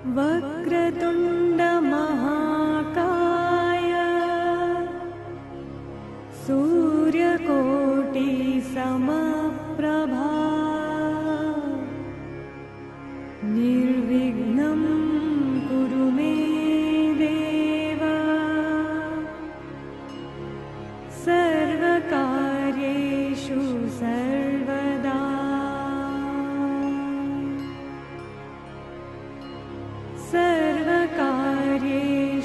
वक्रतुण्ड महाकाय सूर्यकोटि समप्रभा निर्विघ्नं कुरु मे देव सर्वकार्येषु सर्वदा सर्वकार्येषु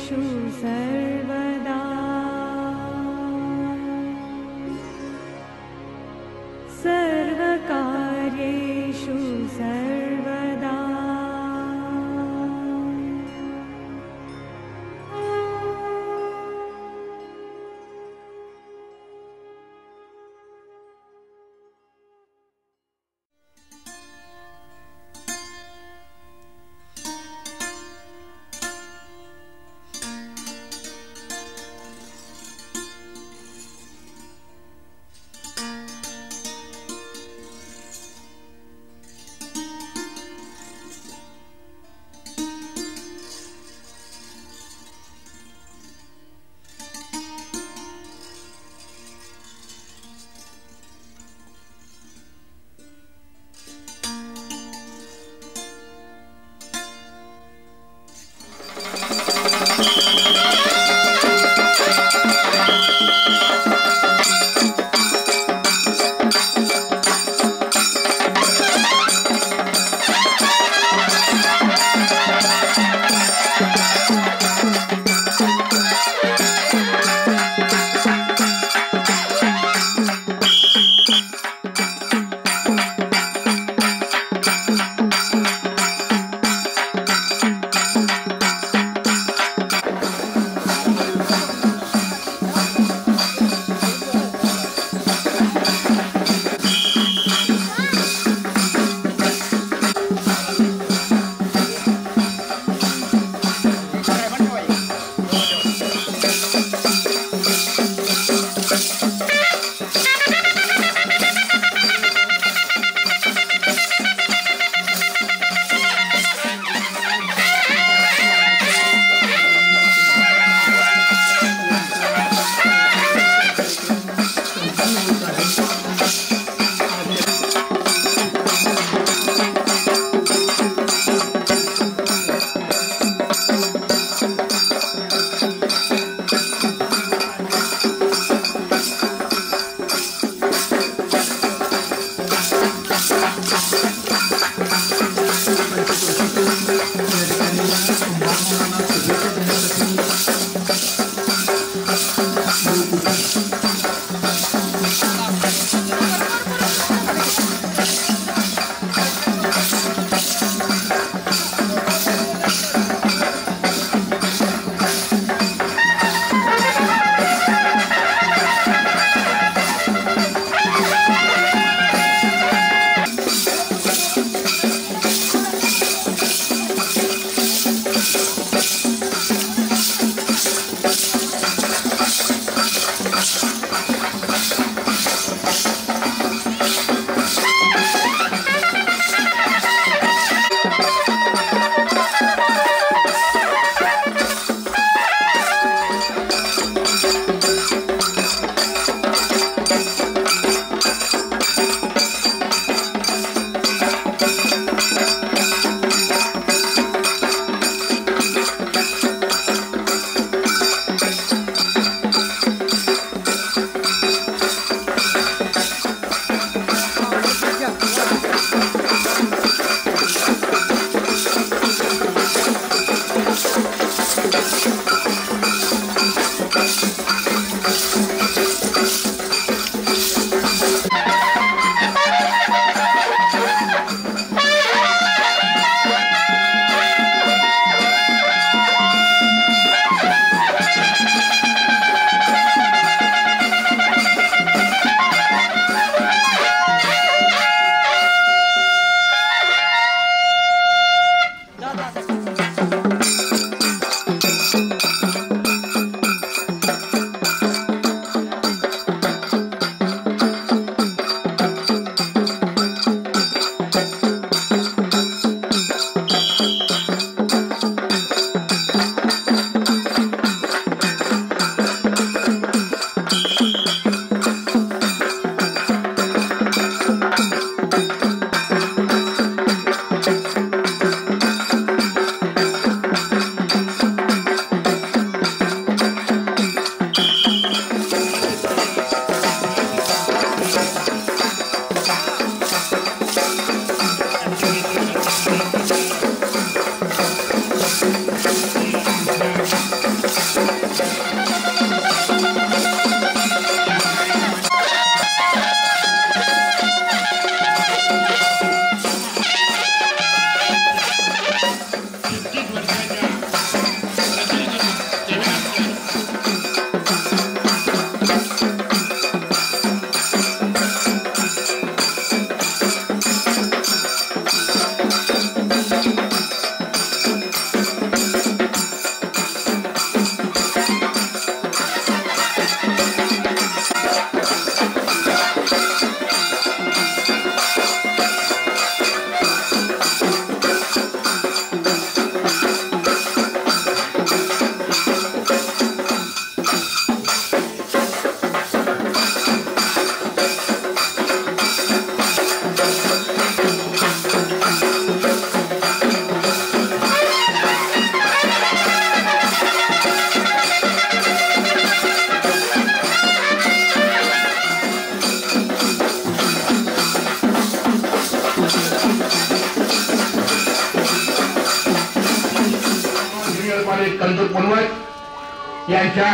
गावित कंदूर पुनवत यांच्या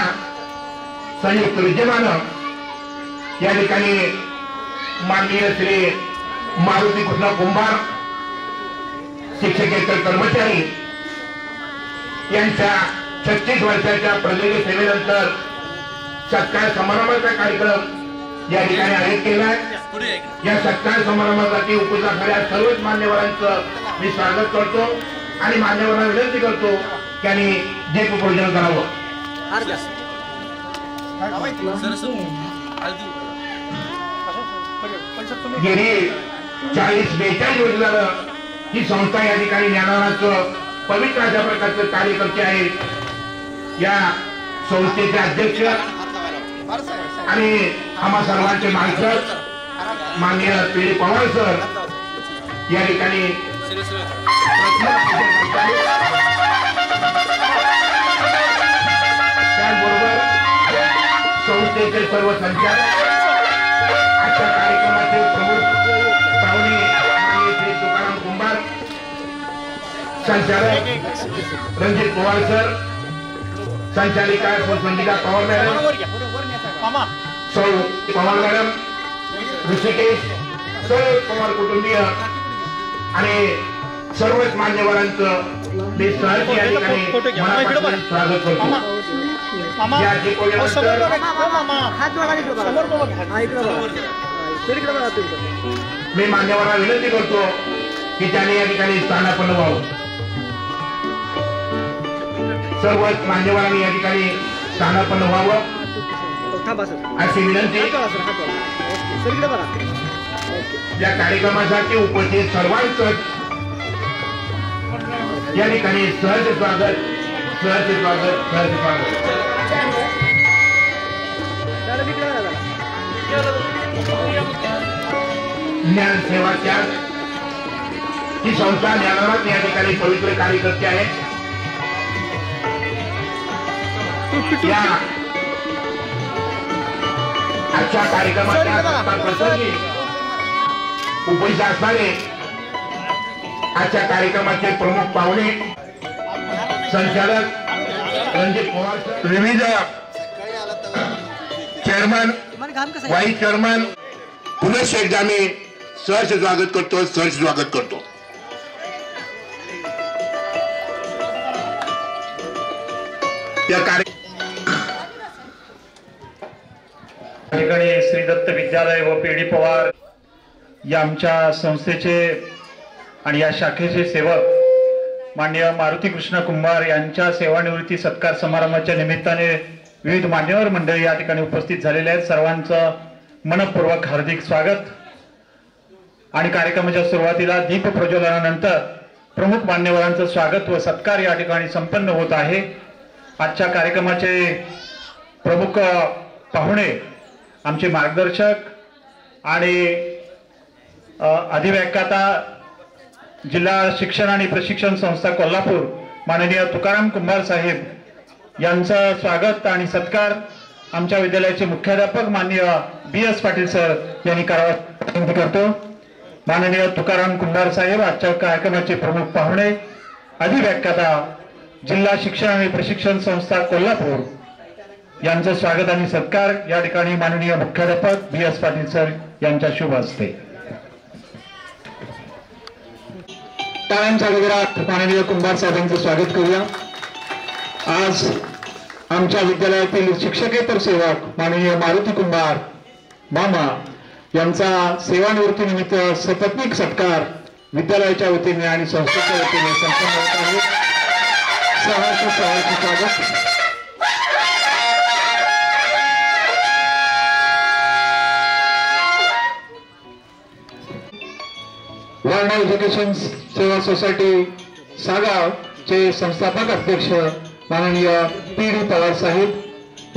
संयुक्त विद्यमानं या ठिकाणी माननीय श्री मारुती कृष्ण कुंभार शिक्षकेतर कर्मचारी यांच्या 36 वर्षाच्या प्रदीर्घ सेवेनंतर सत्कार समारंभाचा कार्यक्रम या ठिकाणी आयोजित केलाय। या सत्कार समारंभासाठी उपस्थित असलेल्या सर्वच मान्यवरांचं मी स्वागत करतो आणि मान्यवरांना विनंती करतो की त्यांनी दीपपूजन करावं। गेली 40-42 वर्ष झालं ही संस्था या ठिकाणी ज्ञानदानाचं पवित्र अशा प्रकारचं कार्य करते आहे। या संस्थेचे अध्यक्ष आणि आम्हा सर्वांचे मार्गदर्शक माननीय पी.डी. पवार सर या ठिकाणी त्याचबरोबर संस्थेचे सर्व संचालक आजच्या कार्यक्रमाचे प्रमुख पाहुणे माननीय श्री तुकाराम कुंभार संचालक रणजित पवार सर संचालिका संगीता पवार मॅडम सौ पवार मॅडम ऋषिकेश सर्व पवार कुटुंबीय आणि सर्वच मान्यवरांचं मी सहर्ष या ठिकाणी मनापासून स्वागत करतो। या मी मान्यवरांना विनंती करतो की त्याने या ठिकाणी स्थानापन्न व्हावं। सर्वच मान्यवरांनी या ठिकाणी स्थानापन्न व्हावं अशी विनंती। या कार्यक्रमासाठी उपस्थित सर्वांचं या ठिकाणी सहर्ष स्वागत सहर्ष स्वागत सहर्ष स्वागत। ज्ञान सेवा त्याग ही संस्था ज्ञानात या ठिकाणी पवित्र कार्य करते आहे। या आजच्या कार्यक्रमाच्या प्रसंगी उपस्थित असणारे आजच्या कार्यक्रमाचे प्रमुख पाहुणे संचालक रणजित पवार विविध चेअरमन वाईस चेअरमन पुनश्च एकदा मी सहर्ष स्वागत करतो सहर्ष स्वागत करतो। या ठिकाणी श्री दत्त विद्यालय व पी.डी. पवार या आमच्या संस्थेचे आणि या शाखेचे सेवक माननीय मारुती कृष्ण कुंभार यांच्या सेवानिवृत्ती सत्कार समारंभाच्या निमित्ताने विविध मान्यवर मंडळी या ठिकाणी उपस्थित झालेले आहेत। सर्वांचं मनपूर्वक हार्दिक स्वागत। आणि कार्यक्रमाच्या सुरुवातीला दीप प्रज्वलनानंतर प्रमुख मान्यवरांचं स्वागत व सत्कार या ठिकाणी संपन्न होत आहे। आजच्या कार्यक्रमाचे प्रमुख पाहुणे आमचे मार्गदर्शक आणि अधिव्याख्याता जिल्हा शिक्षण आणि प्रशिक्षण संस्था कोल्हापूर माननीय तुकाराम कुंभार साहेब यांचं स्वागत आणि सत्कार आमच्या विद्यालयाचे मुख्याध्यापक माननीय B.S. पाटील सर यांनी करावा विनंती करतो। माननीय तुकाराम कुंभार साहेब आजच्या कार्यक्रमाचे प्रमुख पाहुणे अधिव्याख्याता जिल्हा शिक्षण आणि प्रशिक्षण संस्था कोल्हापूर यांचं स्वागत आणि सत्कार या ठिकाणी माननीय मुख्याध्यापक B.S. पाटील सर यांच्या शुभ हस्ते। टाळ्यांच्या गजरात माननीय कुंभार साहेबांचं स्वागत करूया। आज आमच्या विद्यालयातील शिक्षकेतर सेवक माननीय मारुती कुंभार मामा यांचा सेवानिवृत्ती निमित्त सपत्नीक सत्कार विद्यालयाच्या वतीने आणि संस्थेच्या वतीने संपन्न होत आहे। सहर्ष स्वागत। वर्णा एज्युकेशन सेवा सोसायटी सागाव चे संस्थापक अध्यक्ष माननीय पी.डी. पवार साहेब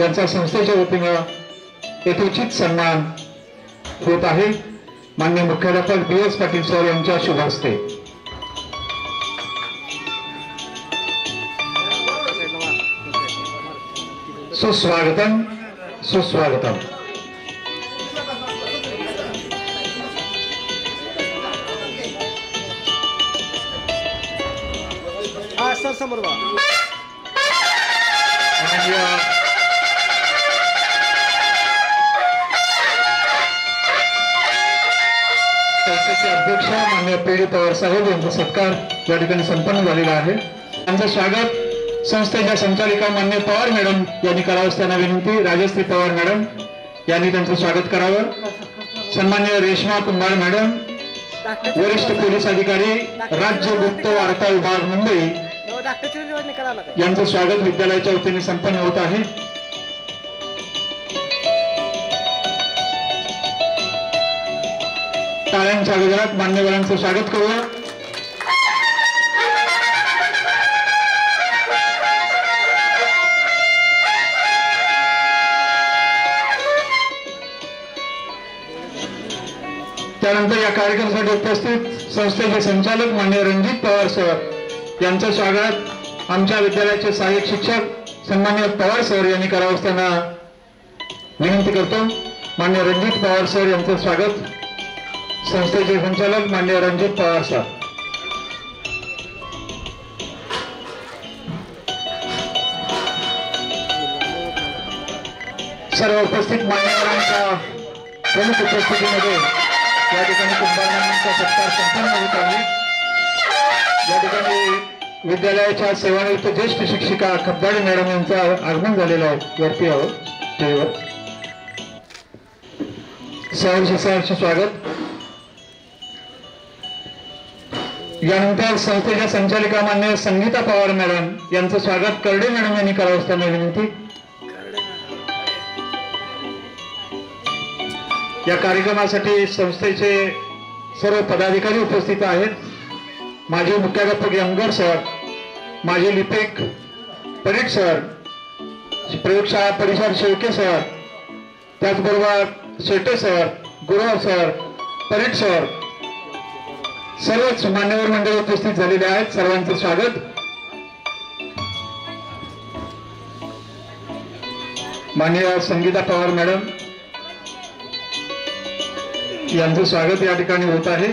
यांचा संस्थेच्या वतीने यथोचित सन्मान होत आहे। माननीय मुख्याध्यापक B.S. पाटील सर यांच्या शुभ हस्ते। सुस्वागतम सुस्वागतम। समोर संस्थेचे अध्यक्ष माननीय पी.डी. पवार साहेब यांचा सत्कार या ठिकाणी संपन्न झालेला आहे. त्यांचं स्वागत संस्थेच्या संचालिका माननीय पवार मॅडम यांनी करावं असताना विनंती. राजश्री पवार मॅडम यांनी त्यांचं स्वागत करावं. सन्माननीय रेश्मा कुंभार मॅडम, वरिष्ठ पोलीस अधिकारी, राज्य गुप्त वार्ता विभाग मुंबई यांचं स्वागत विद्यालयाच्या वतीने संपन्न होत आहे. टाळ्यांच्या गजरात मान्यवरांचं स्वागत करूया. त्यानंतर या कार्यक्रमासाठी उपस्थित संस्थेचे संचालक माननीय रणजित पवार सर यांचं स्वागत आमच्या विद्यालयाचे सहाय्यक शिक्षक सन्माननीय पवार सर यांनी करावं असताना विनंती करतो. माननीय रणजित पवार सर यांचं स्वागत. संस्थेचे संचालक माननीय रणजित पवार सर. सर्व उपस्थित मान्यवरांच्या प्रमुख उपस्थितीमध्ये या ठिकाणी कुंभारांचा सत्कार संपन्न होत आहे. या ठिकाणी विद्यालयाच्या सेवानिवृत्त ज्येष्ठ शिक्षिका खब्दाडे मॅडम यांचं आगमन झालेलं आहे. वरती आहोत टीव्हीवर. सहर्ष स्वागत. यानंतर संस्थेच्या संचालिका मान्य संगीता पवार मॅडम यांचं स्वागत करडे मॅडम यांनी करावं असताना विनंती. या कार्यक्रमासाठी संस्थेचे सर्व पदाधिकारी उपस्थित आहेत. माजी मुख्याध्यापक यमगर सर, माजी लिपिक परीट सर, प्रयोगशाळा परिसर शेळके सर, त्याचबरोबर Shete sir, Gurav sir, Parit sir, सर्वच मान्यवर मंडळी उपस्थित झालेले आहेत. सर्वांचं स्वागत. माननीय संगीता पवार मॅडम यांचं स्वागत या ठिकाणी होत आहे.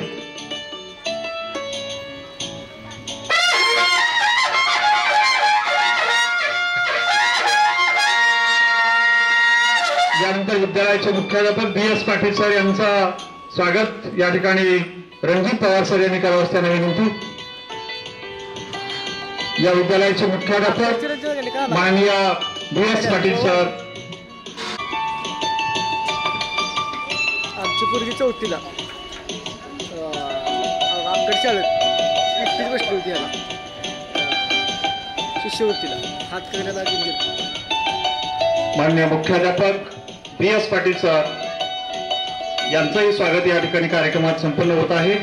यानंतर विद्यालयाचे मुख्याध्यापक बी.एस. पाटील सर यांचं स्वागत या ठिकाणी रणजित पवार सर यांनी करावं असताना विनंती. या विद्यालयाचे मुख्याध्यापक माननीय बी.एस. पाटील सर. आमची पोरगी चौथीला आमच्या शाळेत एकटीच बसली होती. याला शिष्यवृत्तीला हात करण्याला घेऊन गेलो. माननीय मुख्याध्यापक बी.एस. पाटील सर यांचंही स्वागत या ठिकाणी कार्यक्रमात संपन्न होत आहे.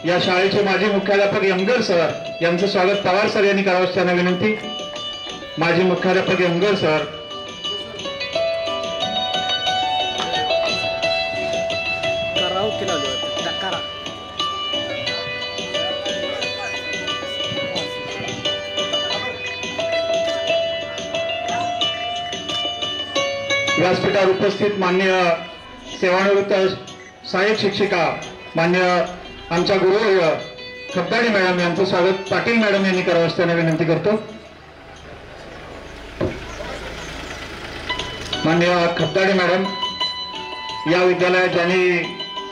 या शाळेचे माजी मुख्याध्यापक यमगर सर यांचं स्वागत पवार सर यांनी करावं असताना विनंती. माजी मुख्याध्यापक यमगर सर. व्यासपीठावर उपस्थित मान्य सेवानिवृत्त सहाय्यक शिक्षिका मान्य आमच्या गुरुवर्य खब्दाडे मॅडम यांचं स्वागत पाटील मॅडम यांनी करावं असताना विनंती करतो. मान्य खब्दाडे मॅडम या विद्यालयात ज्यांनी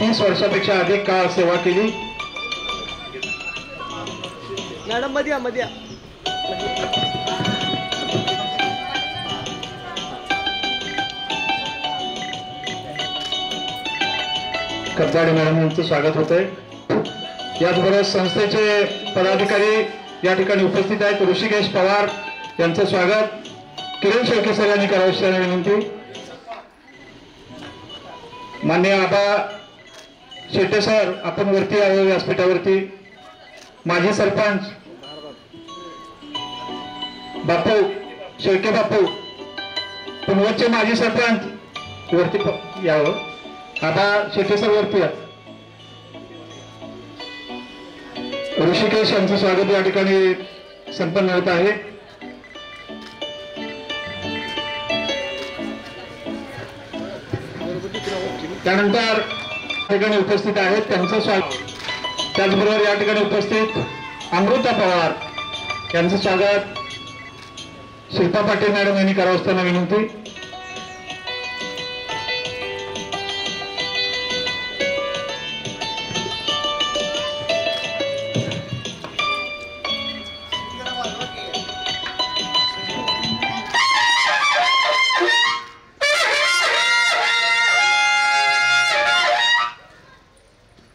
30 वर्षापेक्षा अधिक काळ सेवा केली. मॅडम मध्ये खब्दाडे मॅडम यांचं स्वागत होत आहे. याचबरोबर संस्थेचे पदाधिकारी या ठिकाणी उपस्थित आहेत. ऋषिकेश पवार यांचं स्वागत किरण शेळके सर यांनी करावं असल्याने विनंती. माननीय आबा शेटे सर आपण वरती आलो व्यासपीठावरती. माजी सरपंच बापू शेळके बापू, पुनवतचे माजी सरपंच वरती यावं. आबा शेटे सर वरती या. ऋषिकेश यांचं स्वागत या ठिकाणी संपन्न होत आहे. त्यानंतर ठिकाणी उपस्थित आहेत त्यांचं स्वागत. त्याचबरोबर या ठिकाणी उपस्थित अमृता पवार यांचं स्वागत शिल्पा पाटील मॅडम यांनी करावं असताना विनंती.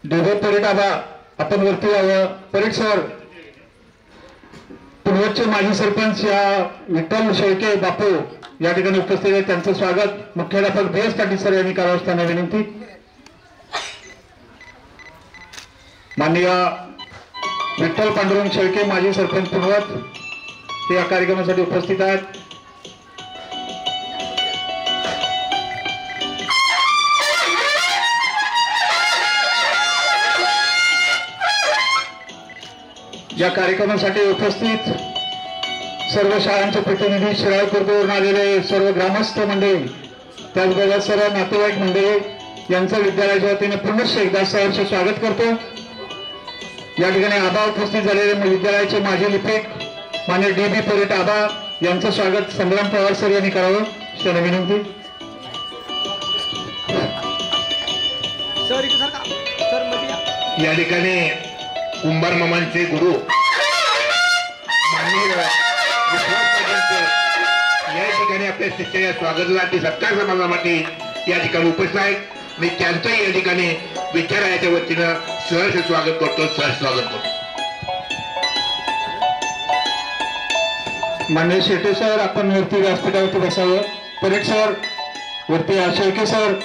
देवत परेड आबा आपण वरती यावं. परेड सर पूर्वचे माजी सरपंच या विठ्ठल शेळके बापू या ठिकाणी उपस्थित आहेत त्यांचं स्वागत मुख्याध्यापक BS पाटील सर यांनी करावं असताना विनंती. माननीय विठ्ठल पांडुरंग शेळके माजी सरपंच पूर्वत हे या कार्यक्रमासाठी उपस्थित आहेत. या कार्यक्रमासाठी उपस्थित सर्व शाळांचे प्रतिनिधी, शिराळ खुर्दवरून आलेले सर्व ग्रामस्थ मंडळी, त्याचबरोबर सर्व नातेवाईक मंडळी यांचं विद्यालयाच्या वतीने पुनश्च एकदा सहर्ष स्वागत करतो. या ठिकाणी आबा उपस्थित झालेले विद्यालयाचे माजी लिपिक मान्य DB परेट आबा यांचं स्वागत संग्राम पवार सर यांनी करावं अशी विनंती. या ठिकाणी कुंभार मामांचे गुरु माननीय विश्वास पाटील या ठिकाणी आपल्या शिष्याच्या स्वागतासाठी सत्कार समारंभासाठी या ठिकाणी उपस्थित आहेत. मी त्यांचंही या ठिकाणी विद्यालयाच्या वतीनं सहर्ष स्वागत करतो. मान्य शेट्टे सर आपण वरती व्यासपीठावरती बसावं. परेड सर वरती शेळके सर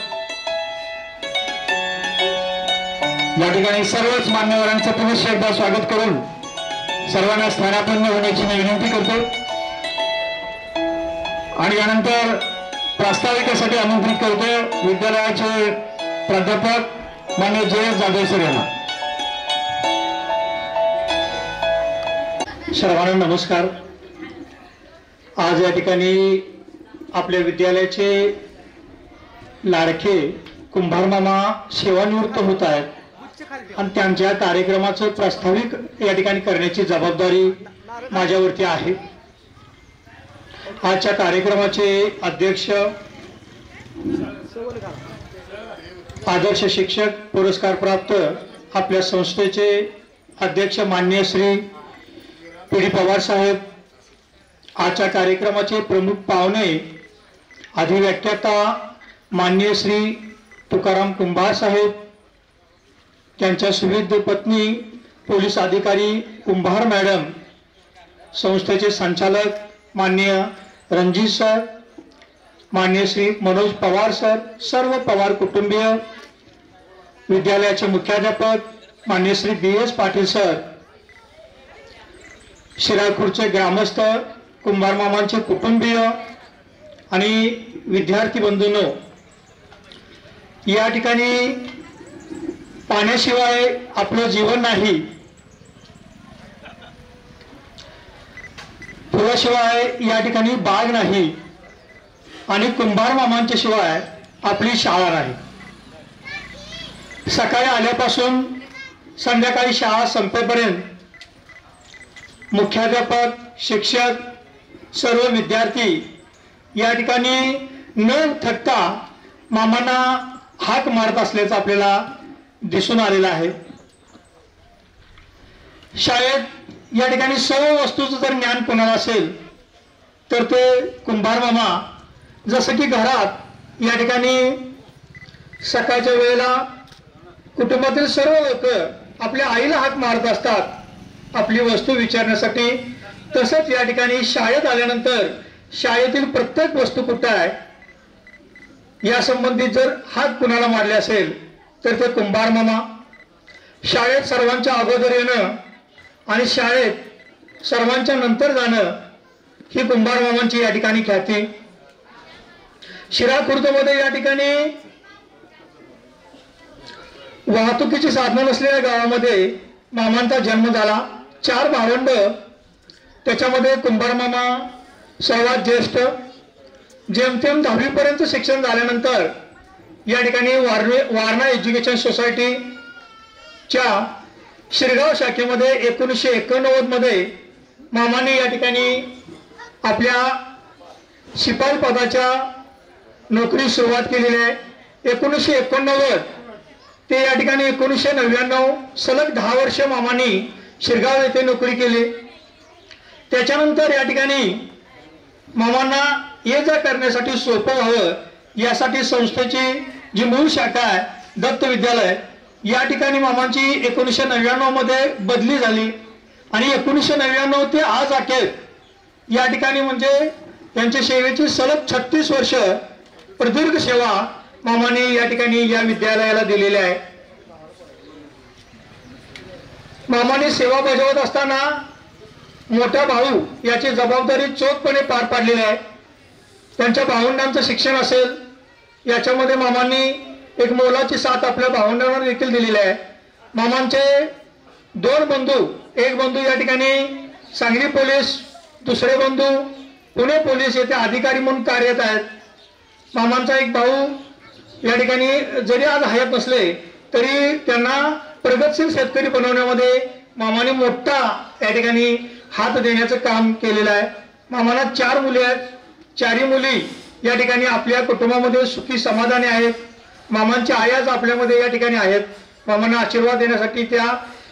या ठिकाणी सर्वच मान्यवरांचं पुनश्च एकदा स्वागत करून सर्वांना स्थानापन्न होण्याची मी विनंती करतो. आणि यानंतर प्रास्ताविकेसाठी आमंत्रित करतो विद्यालयाचे प्राध्यापक मान्य JS जाधव सर यांना. सर्वांना नमस्कार. आज या ठिकाणी आपल्या विद्यालयाचे लाडके कुंभार मामा सेवानिवृत्त होत आहेत आणि त्यांच्या कार्यक्रमाचं प्रास्ताविक या ठिकाणी करण्याची जबाबदारी माझ्यावरती आहे. आजच्या कार्यक्रमाचे अध्यक्ष आदर्श शिक्षक पुरस्कार प्राप्त आपल्या संस्थेचे अध्यक्ष मान्य श्री PD पवार साहेब, आजच्या कार्यक्रमाचे प्रमुख पाहुणे अधिव्याख्याता मान्य श्री तुकाराम कुंभार साहेब, त्यांच्या सुविध पत्नी पोलीस अधिकारी कुंभार मॅडम, संस्थेचे संचालक मान्य रणजित सर, मान्य श्री मनोज पवार सर, सर्व पवार कुटुंबीय, विद्यालयाचे मुख्याध्यापक मान्य श्री BS पाटील सर, शिराळपूरचे ग्रामस्थ, कुंभार मामांचे कुटुंबीय आणि विद्यार्थी बंधूंनो, या ठिकाणी पाण्याशिवाय आपलं जीवन नाही, फुलाशिवाय या ठिकाणी बाग नाही आणि कुंभार मामांच्या शिवाय आपली शाळा नाही. सकाळी आल्यापासून संध्याकाळी शाळा संपेपर्यंत मुख्याध्यापक, शिक्षक, सर्व विद्यार्थी या ठिकाणी न थकता मामांना हाक मारत असल्याचं आपल्याला दिसून आलेलं आहे. शाळेत या ठिकाणी सर्व वस्तूचं जर ज्ञान कोणाला असेल तर ते कुंभार मामा, जसं की घरात या ठिकाणी सकाळच्या वेळेला कुटुंबातील सर्व लोक आपल्या आईला हाक मारत असतात आपली वस्तू विचारण्यासाठी, तसंच या ठिकाणी शाळेत आल्यानंतर शाळेतील प्रत्येक वस्तू कुठं आहे या संबंधित जर हाक कुणाला मारले असेल तर ते कुंभार मामा. शाळेत सर्वांच्या अगोदर येणं आणि शाळेत सर्वांच्या नंतर जाणं ही कुंभार मामांची या ठिकाणी ख्याती. शिराळखुर्दमध्ये या ठिकाणी वाहतुकीची साधनं नसलेल्या गावामध्ये मामांचा जन्म झाला. 4 भावंड, त्याच्यामध्ये कुंभार मामा सर्वात ज्येष्ठ. जेमतेम 10वी पर्यंत शिक्षण झाल्यानंतर या ठिकाणी वारणा एज्युकेशन सोसायटीच्या शिरगाव शाखेमध्ये 1989 मध्ये मामांनी या ठिकाणी आपल्या शिपाई पदाच्या नोकरी सुरुवात केलेली आहे. 1989 ते या ठिकाणी 1999 सलग 10 वर्ष मामांनी शिरगाव येथे नोकरी केली. त्याच्यानंतर या ठिकाणी मामांना ये जा करण्यासाठी सोपं व्हावं यासाठी संस्थेची जी मूळ शाखा आहे दत्त विद्यालय या ठिकाणी मामांची 1999 मध्ये बदली झाली आणि 1999 ते आज अखेर या ठिकाणी म्हणजे त्यांच्या सेवेची सलग 36 वर्ष प्रदीर्घ सेवा मामांनी या ठिकाणी या विद्यालयाला दिलेली आहे. मामांनी सेवा बजावत असताना मोठा भाऊ याची जबाबदारी चोखपणे पार पाडलेली आहे. त्यांच्या भावंडांचं शिक्षण असेल याच्यामध्ये मामांनी एक मोलाची साथ आपल्या भावंडांना देखील दिलेली आहे. मामांचे 2 बंधू, एक बंधू या ठिकाणी सांगली पोलीस, दुसरे बंधू पुणे पोलीस येथे अधिकारी म्हणून कार्यरत आहेत. मामांचा एक भाऊ या ठिकाणी जरी आज हयात नसले तरी त्यांना प्रगतशील शेतकरी बनवण्यामध्ये मामाने मोठा या ठिकाणी हात देण्याचं काम केलेलं आहे. मामाला 4 मुली आहेत. 4ही मुली या ठिकाणी आपल्या कुटुंबामध्ये सुखी समाधानी आहेत. मामांच्या आयाच आपल्यामध्ये या ठिकाणी आहेत. मामांना आशीर्वाद देण्यासाठी त्या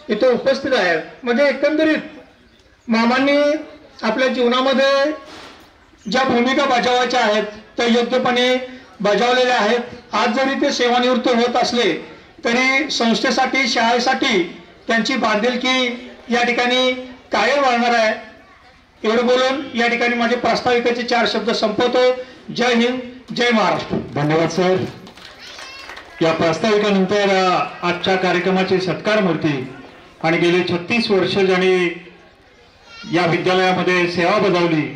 इथे उपस्थित आहेत. म्हणजे एकंदरीत मामांनी आपल्या जीवनामध्ये ज्या भूमिका बजावायच्या आहेत त्या योग्यपणे बजावलेल्या आहेत. आज जरी ते सेवानिवृत्त होत असले तरी संस्थेसाठी, शाळेसाठी त्यांची बांधिलकी या ठिकाणी कायम राहणार आहे. एवढं बोलून या ठिकाणी माझे प्रास्ताविकेचे 4 शब्द संपवतो. जय हिंद, जय महाराष्ट्र. धन्यवाद सर. या प्रास्ताविकेनंतर आजच्या कार्यक्रमाची सत्कार मूर्ती आणि गेले 36 वर्ष ज्यांनी या विद्यालयामध्ये सेवा बजावली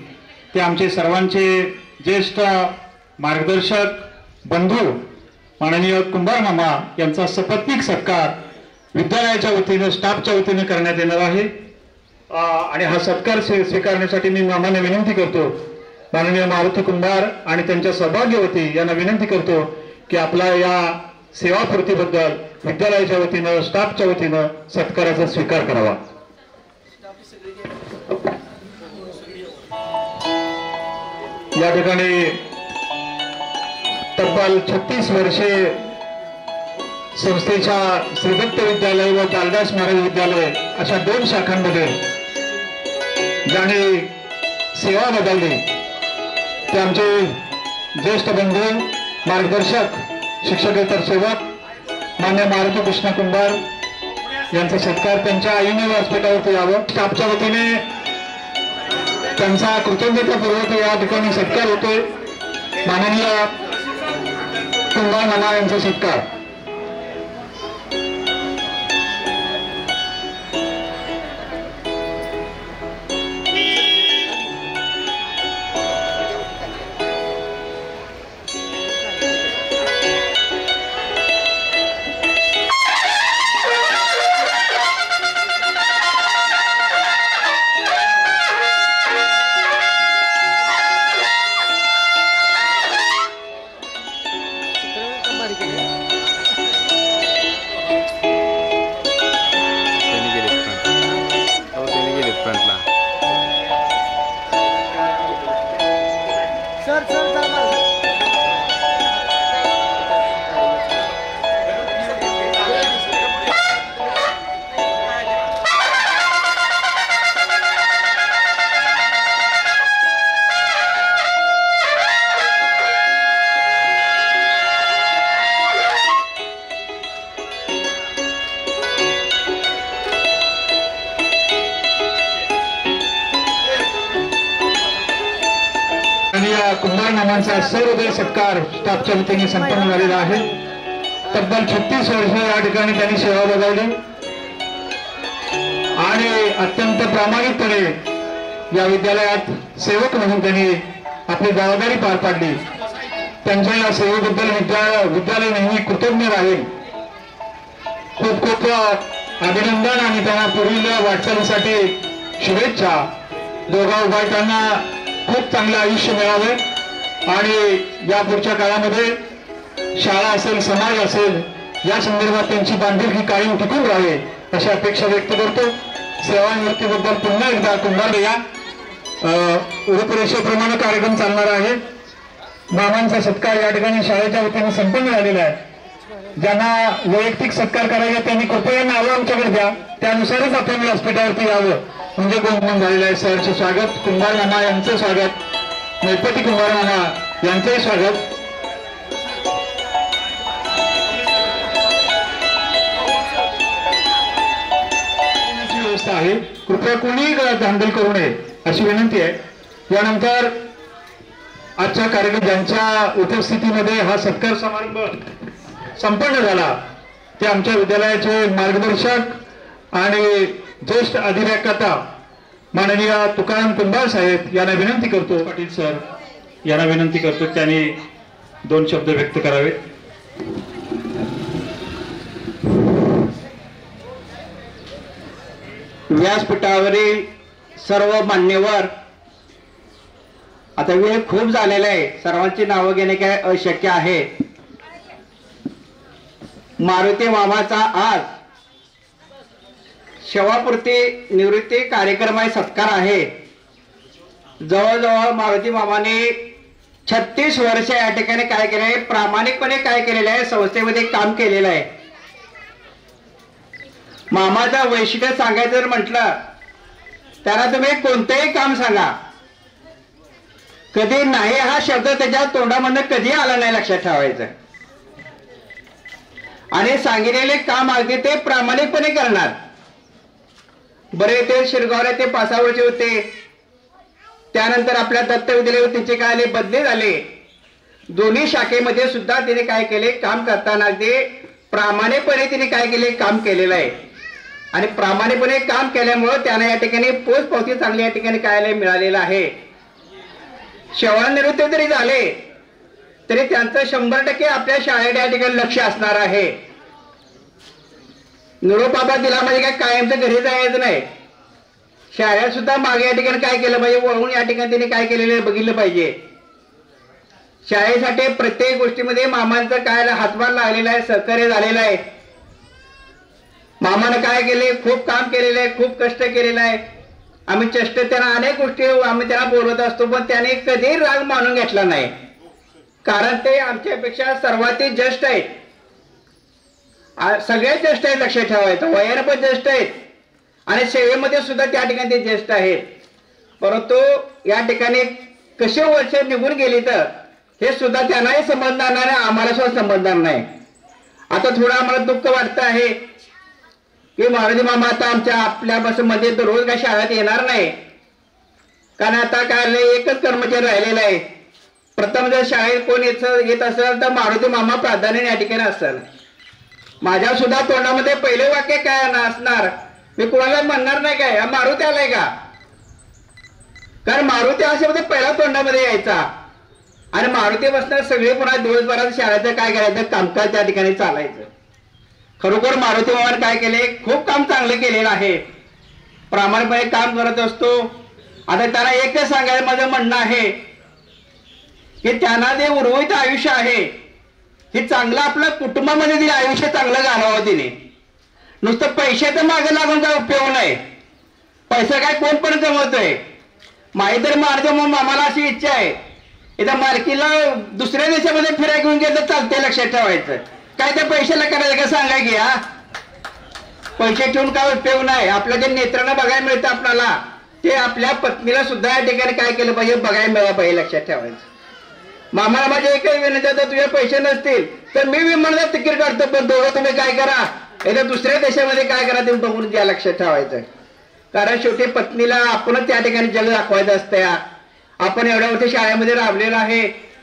ते आमचे सर्वांचे ज्येष्ठ मार्गदर्शक बंधू माननीय कुंभार मामा यांचा सपत्नीक सत्कार विद्यालयाच्या वतीने, स्टाफच्या वतीने करण्यात येणार आहे. आणि हा सत्कार स्वीकारण्यासाठी मी मामांना विनंती करतो, माननीय मारुती कुंभार आणि त्यांच्या सौभाग्यवती यांना विनंती करतो की आपला या सेवापूर्तीबद्दल विद्यालयाच्या वतीनं, स्टाफच्या वतीनं सत्काराचा स्वीकार करावा. या ठिकाणी तब्बल 36 वर्षे संस्थेच्या श्रीदत्त विद्यालय व कालिदास महाराज विद्यालय अशा 2 शाखांमध्ये ज्यांनी सेवा बजावली ते आमचे ज्येष्ठ बंधू, मार्गदर्शक, शिक्षकेतर सेवक मान्य मारुती कृष्ण कुंभार यांचा सत्कार त्यांच्या आईने व्यासपीठावरती यावं. स्टाफच्या वतीने त्यांचा कृतज्ञतापूर्वक या ठिकाणी सत्कार होतोय. माननीय कुंभार मामा यांचा सत्कार. कुंभार मामांचा सर्वोदय सत्कार स्टाफच्या वतीने संपन्न झालेला आहे. तब्बल 36 वर्ष या ठिकाणी त्यांनी सेवा बजावली आणि अत्यंत प्रामाणिकपणे या विद्यालयात सेवक म्हणून त्यांनी आपली जबाबदारी पार पाडली. त्यांच्या या सेवेबद्दल विद्यालय नेहमी कृतज्ञ राहील. खूप खूप अभिनंदन आणि त्यांना पुढील वाटचालीसाठी शुभेच्छा. दोघा उभारताना खूप चांगलं आयुष्य मिळावे आणि या पुढच्या काळामध्ये शाळा असेल, समाज असेल, या संदर्भात त्यांची बांधिलकी कायम टिकून राहावी अशी अपेक्षा व्यक्त करतो. सेवानिवृत्तीबद्दल पुन्हा एकदा कुंभार या रूपरेषेप्रमाणे कार्यक्रम चालणार आहे. मामांचा सत्कार या ठिकाणी शाळेच्या वतीने संपन्न झालेला आहे. ज्यांना वैयक्तिक सत्कार करायचा त्यांनी कृपया नावं आमच्याकडे द्या, त्यानुसारच आपण व्यासपीठावरती यावं म्हणजे गोंधळ झालेलं आहे. सरचे स्वागत. कुंभार मामा यांचं स्वागत. गणपती कुंभार मामा यांचंही स्वागत. व्यवस्था आहे, कृपया कोणी धांदल करू नये अशी विनंती आहे. यानंतर आजच्या कार्यक्रम ज्यांच्या उपस्थितीमध्ये हा सत्कार समारंभ संपन्न झाला ते आमच्या विद्यालयाचे मार्गदर्शक आणि ज्येष्ठ अधिव्याख्याता माननीय तुकाराम कुंभार साहेब यांना विनंती करतो. पाटील सर यांना विनंती करतो त्यांनी 2 शब्द व्यक्त करावेत. व्यासपीठावरील सर्व मान्यवर, आता वेळ खूप झालेला आहे, सर्वांची नावं घेणे काय अशक्य आहे. मारुती मामाचा आज सेवापूर्ती निवृत्ती कार्यक्रम आहे, सत्कार आहे. जवळजवळ मारुती मामाने 36 वर्ष या ठिकाणी काय केलं आहे, प्रामाणिकपणे काय केलेलं आहे, संस्थेमध्ये काम केलेलं आहे. मामाचं वैशिष्ट्य सांगायचं जर म्हटलं त्यांना तुम्ही कोणतंही काम सांगा, कधी नाही हा शब्द त्याच्या तोंडामधनं कधी आला नाही, लक्षात ठेवायचं. आणि सांगितलेले काम अगदी ते प्रामाणिकपणे करणार. बरे ते शिरगावला ते 5 वर्ष होते, त्यानंतर आपल्या दत्त विद्यालयावर त्यांचे काय बदली झाले. दोन्ही शाखेमध्ये सुद्धा तिने काय केले, काम करताना अगदी प्रामाणिकपणे तिने काय केले, काम केलेलं आहे. आणि प्रामाणिकपणे काम केल्यामुळे त्यांना या ठिकाणी पोचपावती चांगली या ठिकाणी काय मिळालेलं आहे. सेवानिवृत्ती जरी झाले तरी त्यांचं 100% आपल्या शाळेत या ठिकाणी लक्ष असणार आहे. निरोप बाबा दिला म्हणजे काय कायमचं घरी जायचं नाही, शाळेत सुद्धा मागे या ठिकाणी काय केलं पाहिजे, वळून या ठिकाणी त्यांनी काय केलेलं बघितलं पाहिजे. शाळेसाठी प्रत्येक गोष्टीमध्ये मामांचं काय हातभार लागलेला आहे, सहकार्य झालेलं आहे. मामानं काय केले, खूप काम केलेलं आहे, खूप कष्ट केलेलं आहे. आम्ही चेष्ट त्यांना अनेक गोष्टी आम्ही त्यांना बोलवत असतो, पण त्याने कधी राग मानून घेतला नाही, कारण ते आमच्यापेक्षा सर्वाधिक ज्येष्ठ आहेत. सगळ्यात ज्येष्ठ आहेत, लक्षात ठेवायचं. वयाने पण ज्येष्ठ आहेत आणि सेवेमध्ये सुद्धा त्या ठिकाणी ते ज्येष्ठ आहेत. परंतु या ठिकाणी कशी वर्ष निघून गेली तर हे सुद्धा त्यांनाही समजणार नाही, आम्हाला सुद्धा समजणार नाही. आता थोडं आम्हाला दुःख वाटतं आहे की मारुती मामा आता आमच्या आपल्या बसमध्ये रोज काय शाळेत येणार नाही, कारण आता काय एकच कर्मचारी राहिलेला आहे. प्रथम जर शाळेत कोण येत असेल तर मारुती मामा प्राधान्य या ठिकाणी असेल. माझ्या सुद्धा तोंडामध्ये पहिले वाक्य काय असणार, मी कुणाला म्हणणार नाही काय मारुती आलाय का, कारण मारुती असे पहिला तोंडामध्ये यायचा आणि मारुती बसणार सगळे पुन्हा दिवसभरात शाळेचं काय करायचं, कामकाज त्या ठिकाणी चालायचं. खरोखर मारुती मामाने काय केले, खूप काम चांगलं केलेलं आहे, प्रामाणिकपणे काम करत असतो. आता त्याला एकच सांगायचं माझं म्हणणं आहे की त्यांना जे उर्वरित आयुष्य आहे हे चांगलं आपलं कुटुंबामध्ये दिलं आयुष्य चांगलं घालावं तिने. नुसतं पैशाचं मागे लागून काय उपयोग नाही, पैसा काय कोण पण जमवतोय. माहिती तर मारुती मामाला अशी इच्छा आहे इथं मालकीला दुसऱ्या देशामध्ये फिरायला घेऊन गेलं चालतंय, लक्षात ठेवायचं. काय त्या पैशाला करायचं का सांगा की, हा पैसे ठेवून काय उपयोग नाही. आपल्या जे नेत्रांना बघायला मिळतं आपल्याला ते आपल्या पत्नीला सुद्धा या ठिकाणी काय केलं पाहिजे, बघायला मिळालं पाहिजे, लक्षात ठेवायचं. मामाला माझे एकही विनंती आहे, तुझे पैसे नसतील तर मी विमानात तिकीट काढतो, पण दोघं तुम्ही काय करा, याच्या दुसऱ्या देशामध्ये काय करा ते बघून द्या, लक्षात ठेवायचं. कारण शेवटी पत्नीला आपणच त्या ठिकाणी जग दाखवायचं असतं. आपण एवढ्या वर्षी शाळेमध्ये राबलेलो आहे.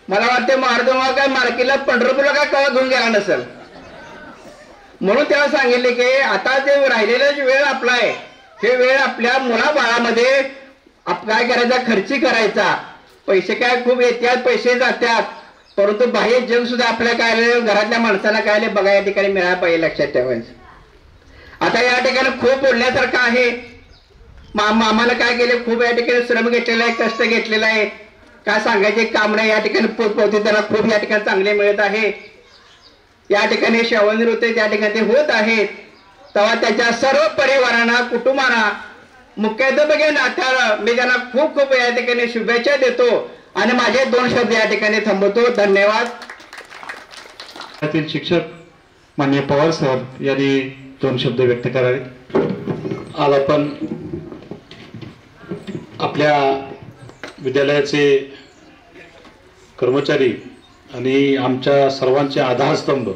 मला वाटते मारुती काय मालकीला पंढरपूरला काय कवा घेऊन गेला नसेल, म्हणून त्याला सांगितले की आता जे राहिलेला वेळ आपला आहे हे वेळ आपल्या मुलाबाळामध्ये काय करायचा, खर्ची करायचा. पैसे काय खूप येतात, पैसे जातात, परंतु बाह्य जग सुद्धा आपल्या काय घरातल्या माणसांना काय बघायला ठिकाणी मिळायला पाहिजे, लक्षात ठेवायचं. आता या ठिकाणी खूप बोलण्यासारखं आहे. मामाला काय केले, खूप या ठिकाणी श्रम घेतलेला आहे, कष्ट घेतलेला आहे, काय सांगायचे काम नाही. या ठिकाणी पोचपावती त्यांना खूप या ठिकाणी चांगले मिळत आहे. या ठिकाणी सेवानिवृत्ती त्या ठिकाणी होत आहेत, तेव्हा त्याच्या सर्व परिवारांना, कुटुंबांना, मुख्याध्यापक या नात्याला मी त्यांना खूप खूप या ठिकाणी शुभेच्छा देतो आणि माझे 2 शब्द या ठिकाणी थांबवतो. धन्यवाद. त्यातील शिक्षक माननीय पवार सर यांनी 2 शब्द व्यक्त करावेत. आज आपण आपल्या विद्यालयाचे कर्मचारी आणि आमच्या सर्वांचे आधारस्तंभ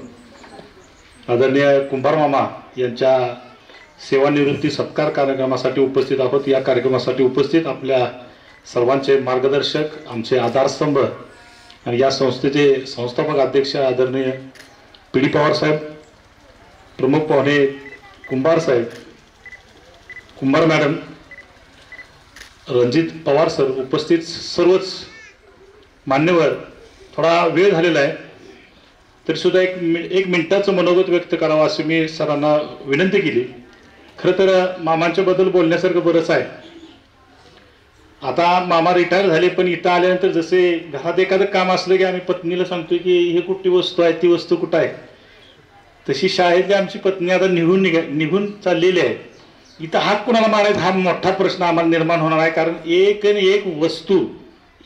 आदरणीय कुंभार मामा यांच्या सेवानिवृत्ती सत्कार कार्यक्रमासाठी उपस्थित आहोत. या कार्यक्रमासाठी उपस्थित आपल्या सर्वांचे मार्गदर्शक, आमचे आधारस्तंभ आणि या संस्थेचे संस्थापक अध्यक्ष आदरणीय पी.डी. पवार साहेब, प्रमुख पाहुणे कुंभार साहेब, कुंभार मॅडम, रणजित पवार सर, उपस्थित सर्वच मान्यवर. थोडा वेळ झालेला आहे तरी सुद्धा एक मिनिटाचं मनोगत व्यक्त करावं अशी मी सरांना विनंती केली. खरं तर मामांच्या बद्दल बोलण्यासारखं बरंच आहे. आता मामा रिटायर झाले, पण इथं आल्यानंतर जसे घरात एखादं काम असलं की आम्ही पत्नीला सांगतोय की हे कुठली वस्तू आहे, ती वस्तू कुठं आहे, तशी शाळेतली आमची पत्नी आता निघून चाललेली आहे. इथं हात कुणाला मारायचा हा मोठा प्रश्न आम्हाला निर्माण होणार आहे. कारण एक आणि एक वस्तू,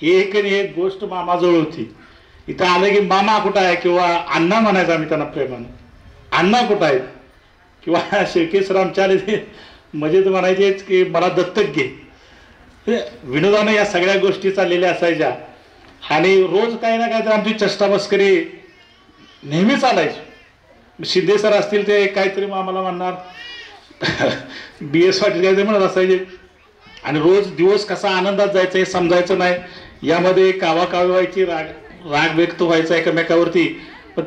एक आणि एक गोष्ट मामाजवळ होती. इथं आलं की मामा कुठं आहे किंवा अण्णा म्हणायचं आम्ही त्यांना प्रेमानं, अण्णा कुठं आहेत, किंवा शेळके सर आमच्या आले ते मजेत म्हणायचेच की मला दत्तक घे. विनोदानं या सगळ्या गोष्टी चाललेल्या असायच्या आणि रोज काही ना काही तर आमची चेष्टा मस्करी नेहमी चालायची. शिंदे सर असतील ते काहीतरी आम्हाला म्हणणार, BS पाटील काहीतरी म्हणत असायचे आणि रोज दिवस कसा आनंदात जायचा हे समजायचं नाही. यामध्ये कावाकावी व्हायची, राग व्यक्त व्हायचा एकमेकावरती, पण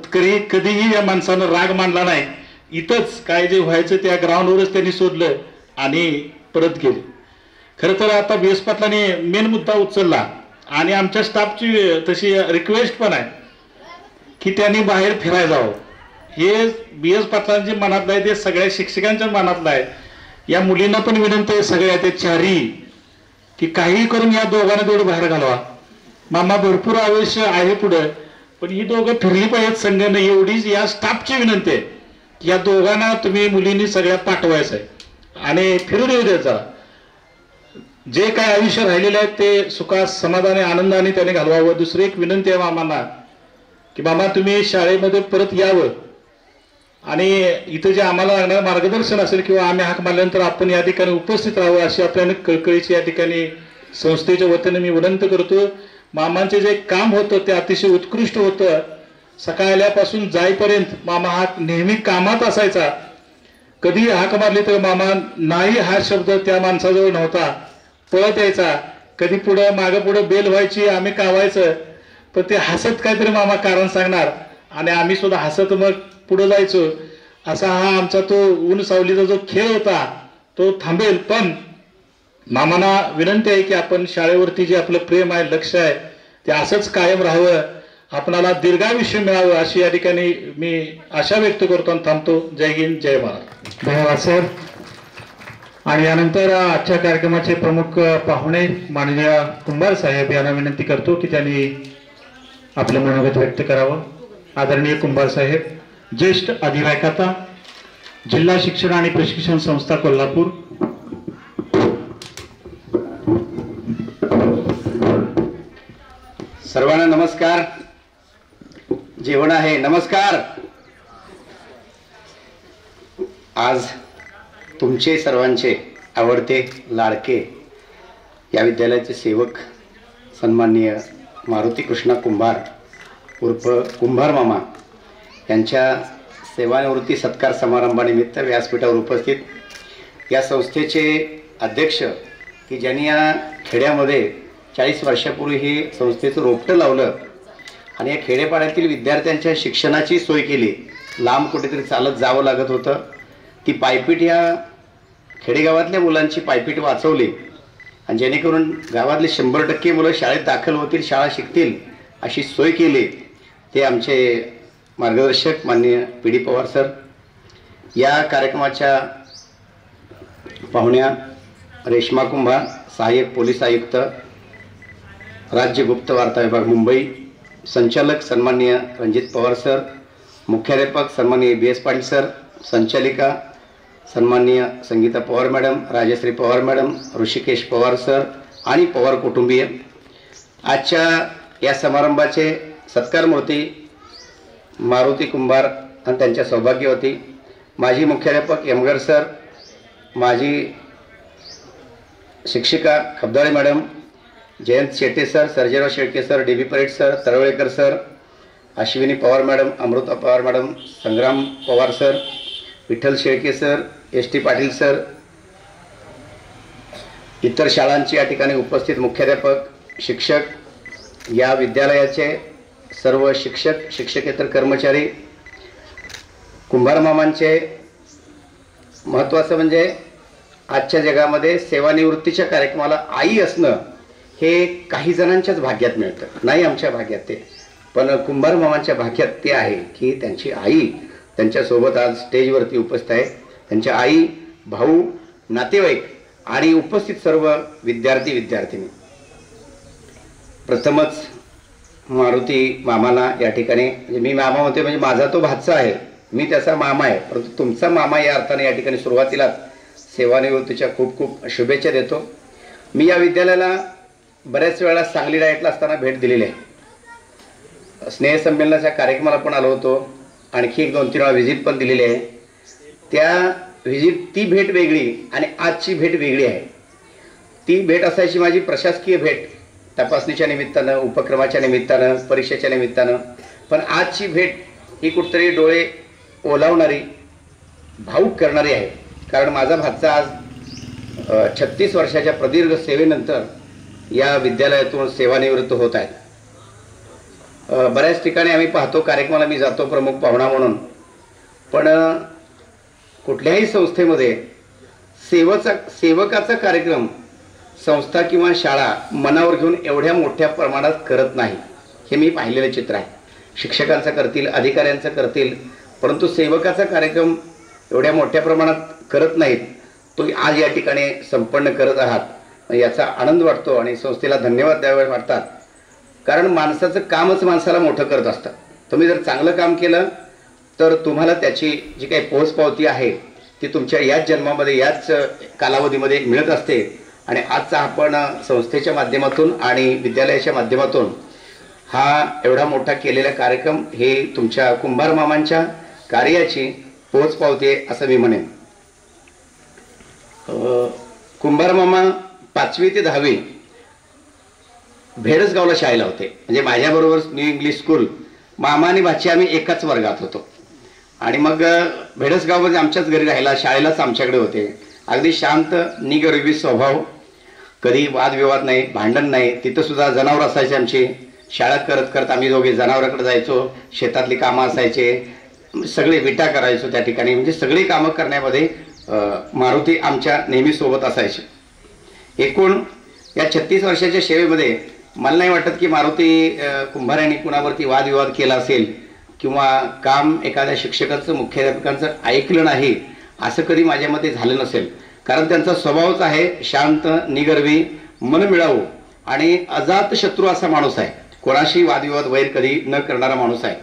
कधीही या माणसानं राग मांडला नाही. इथंच काय जे व्हायचं त्या ग्राउंडवरच त्यांनी शोधलं आणि परत गेले. खरं तर आता BS पाटलांनी मेन मुद्दा उचलला आणि आमच्या स्टाफची तशी रिक्वेस्ट पण आहे की त्यांनी बाहेर फिरायला जावं. हे BS पाटलांच्या मनातलं आहे, ते सगळ्या शिक्षकांच्या मनातलं आहे. या मुलींना पण विनंती आहे सगळ्या ते चारी की काही करून या दोघांना तेवढं बाहेर घालवा. मामा भरपूर आयुष्य आहे पुढं, पण ही दोघं फिरली पाहिजेत संघाने, एवढीच या स्टाफची विनंती आहे. या दोघांना तुम्ही मुलींनी सगळ्या पाठवायचं आहे आणि फिरून येऊ द्यायचा. जे काय आयुष्य राहिलेले आहे ते सुखात, समाधानी, आनंदाने त्याने घालवावं. दुसरी एक विनंती आहे मामांना की मामा तुम्ही शाळेमध्ये परत यावं आणि इथं जे आम्हाला लागणारं मार्गदर्शन असेल किंवा आम्ही हाक मारल्यानंतर आपण या ठिकाणी उपस्थित राहावं अशी आपल्याला कळकळीची या ठिकाणी संस्थेच्या वतीने मी विनंती करतो. मामांचे जे काम होतं ते अतिशय उत्कृष्ट होतं. सकाळी आल्यापासून जाईपर्यंत मामा हा नेहमी कामात असायचा. कधी हाक मारली तर मामा नाही हा शब्द त्या माणसाजवळ नव्हता, पळत यायचा. कधी पुढं मागं पुढं बेल व्हायची, आम्ही कावायचं, पण ते हसत काहीतरी मामा कारण सांगणार आणि आम्ही सुद्धा हसत मग पुढे जायचो. असा हा आमचा तो ऊन सावलीचा जो खेळ होता तो थांबेल. पण मामांना विनंती आहे की आपण शाळेवरती जे आपलं प्रेम आहे, लक्ष आहे, ते असंच कायम राहावं, आपणाला दीर्घायुष्य मिळावं अशी या ठिकाणी मी आशा व्यक्त करतो आणि थांबतो. जय हिंद, जय महाराज. धन्यवाद सर. आणि यानंतर आजच्या कार्यक्रमाचे प्रमुख पाहुणे माननीय कुंभार साहेब यांना विनंती करतो की त्यांनी आपलं मनोगत व्यक्त करावं. आदरणीय कुंभार साहेब, ज्येष्ठ अधिव्याख्याता, जिल्हा शिक्षण आणि प्रशिक्षण संस्था कोल्हापूर. सर्वांना नमस्कार. जेवण आहे. नमस्कार. आज तुमचे सर्वांचे आवडते, लाडके या विद्यालयाचे सेवक सन्माननीय मारुती कृष्णा कुंभार उर्फ कुंभार मामा यांच्या सेवानिवृत्ती सत्कार समारंभानिमित्त व्यासपीठावर उपस्थित या संस्थेचे अध्यक्ष की ज्यांनी या खेड्यामध्ये 40 वर्षापूर्वी हे संस्थेचं रोपटं लावलं आणि या खेडेपाड्यातील विद्यार्थ्यांच्या शिक्षणाची सोय केली. लांब कुठेतरी चालत जावं लागत होतं. ती पायपीट या खेडेगावातल्या मुलांची पायपीट वाचवली आणि जेणेकरून गावातले 100% मुलं शाळेत दाखल होतील, शाळा शिकतील अशी सोय केली. ते आमचे मार्गदर्शक माननीय पी.डी. पवार सर. या कार्यक्रमाच्या पाहुण्या रेश्मा कुंभार, सहाय्यक पोलीस आयुक्त, राज्य गुप्त वार्ता विभाग मुंबई. संचालक सन्माननीय रणजित पवार सर, मुख्याध्यापक सन्माननीय BS पाटील सर, संचालिका सन्माननीय Sangeeta Pawar madam, Rajshree Pawar madam, Hrishikesh Pawar sir आणि पवार कुटुंबीय, आजच्या या समारंभाचे सत्कारमूर्ती मारुती कुंभार आणि त्यांच्या सौभाग्यवती, माजी मुख्याध्यापक यमगर सर, माजी शिक्षिका Khabdale madam, Jayant Shette sir, Sarjerao Shelke sir, DB Parade sir, Talwalkar sir, Ashwini Pawar madam, Amruta Pawar madam, Sangram Pawar sir, Vitthal Shelke sir, ST Patil sir, इतर शाळांची या ठिकाणी उपस्थित मुख्याध्यापक, शिक्षक, या विद्यालयाचे सर्व शिक्षक, शिक्षकेतर कर्मचारी, कुंभार मामांचे महत्त्वाचं म्हणजे आजच्या जगामध्ये सेवानिवृत्तीच्या कार्यक्रमाला आई असणं हे काही जणांच्याच भाग्यात मिळतं, नाही आमच्या भाग्यात ते, पण कुंभार मामांच्या भाग्यात ते आहे की त्यांची आई त्यांच्यासोबत आज स्टेजवरती उपस्थित आहे. त्यांच्या आई, भाऊ, नातेवाईक आणि उपस्थित सर्व विद्यार्थी विद्यार्थिनी. प्रथमच मारुती मामाला या ठिकाणी, म्हणजे मी मामा म्हणते म्हणजे माझा तो भाचा आहे, मी त्याचा मामा आहे, परंतु तुमचा मामा या अर्थाने या ठिकाणी सुरुवातीला सेवानिवृत्तीच्या खूप खूप शुभेच्छा देतो. मी या विद्यालयाला बऱ्याच वेळा सांगली डायटला असताना भेट दिलेली आहे. स्नेहसंमेलनाच्या कार्यक्रमाला पण आलो होतो, आणखी 1-2-3 वेळा व्हिजिट पण दिलेली आहे. त्या ती भेट वेगळी आणि आजची भेट वेगळी आहे. ती भेट असायची माझी प्रशासकीय भेट, तपासणीच्या निमित्तानं, उपक्रमाच्या निमित्तानं, परीक्षेच्या निमित्तानं, पण आजची भेट ही कुठतरी डोळे ओलावणारी, भावूक करणारी आहे. कारण माझा भाचा आज 36 वर्षाच्या प्रदीर्घ सेवेनंतर या विद्यालयातून सेवानिवृत्त होत आहेत. बऱ्याच ठिकाणी आम्ही पाहतो, कार्यक्रमाला मी जातो प्रमुख पाहुणा म्हणून, पण कुठल्याही संस्थेमध्ये सेवकाचा कार्यक्रम संस्था किंवा शाळा मनावर घेऊन एवढ्या मोठ्या प्रमाणात करत नाही. हे मी पाहिलेलं चित्र आहे. शिक्षकांचं करतील, अधिकाऱ्यांचं करतील, परंतु सेवकाचा कार्यक्रम एवढ्या मोठ्या प्रमाणात करत नाहीत. तो आज या ठिकाणी संपन्न करत आहात, याचा आनंद वाटतो आणि संस्थेला धन्यवाद द्यावे वाटतात. कारण माणसाचं कामच माणसाला मोठं करत असतं. तुम्ही जर चांगलं काम केलं तर तुम्हाला त्याची जी काही पोचपावती आहे ती तुमच्या याच जन्मामध्ये, याच कालावधीमध्ये मिळत असते. आणि आजचा आपण संस्थेच्या माध्यमातून आणि विद्यालयाच्या माध्यमातून हा एवढा मोठा केलेला कार्यक्रम हे तुमच्या कुंभार मामांच्या कार्याची पोचपावती आहे असं मी म्हणेन. कुंभार मामा 5वी ते 10वी भेडसगावला शाळेला होते. म्हणजे माझ्याबरोबर न्यू इंग्लिश स्कूल, मामा आणि भाची आम्ही एकाच वर्गात होतो. आणि मग भेडसगावमध्ये आमच्याच घरी राहायला, शाळेलाच आमच्याकडे होते. अगदी शांत, निगरिबी स्वभाव, कधी वादविवाद नाही, भांडण नाही. तिथं सुद्धा जनावर असायचे आमची. शाळा करत करत आम्ही दोघे जनावराकडे जायचो, शेतातली कामं असायचे, सगळे विटा करायचो त्या ठिकाणी. म्हणजे सगळी कामं करण्यामध्ये मारुती आमच्या नेहमी सोबत असायचे. एकूण या 36 वर्षाच्या सेवेमध्ये मला नाही वाटत की मारुती कुंभार यांनी कुणावरती वादविवाद केला असेल किंवा काम एखाद्या शिक्षकाचं, मुख्याध्यापकांचं ऐकलं नाही असं कधी माझ्या मते झालं नसेल. कारण त्यांचा स्वभावच आहे शांत, निगर्वी, मनमिळावू आणि अजात शत्रू असा माणूस आहे. कोणाशी वादविवाद वैर कधी न करणारा माणूस आहे.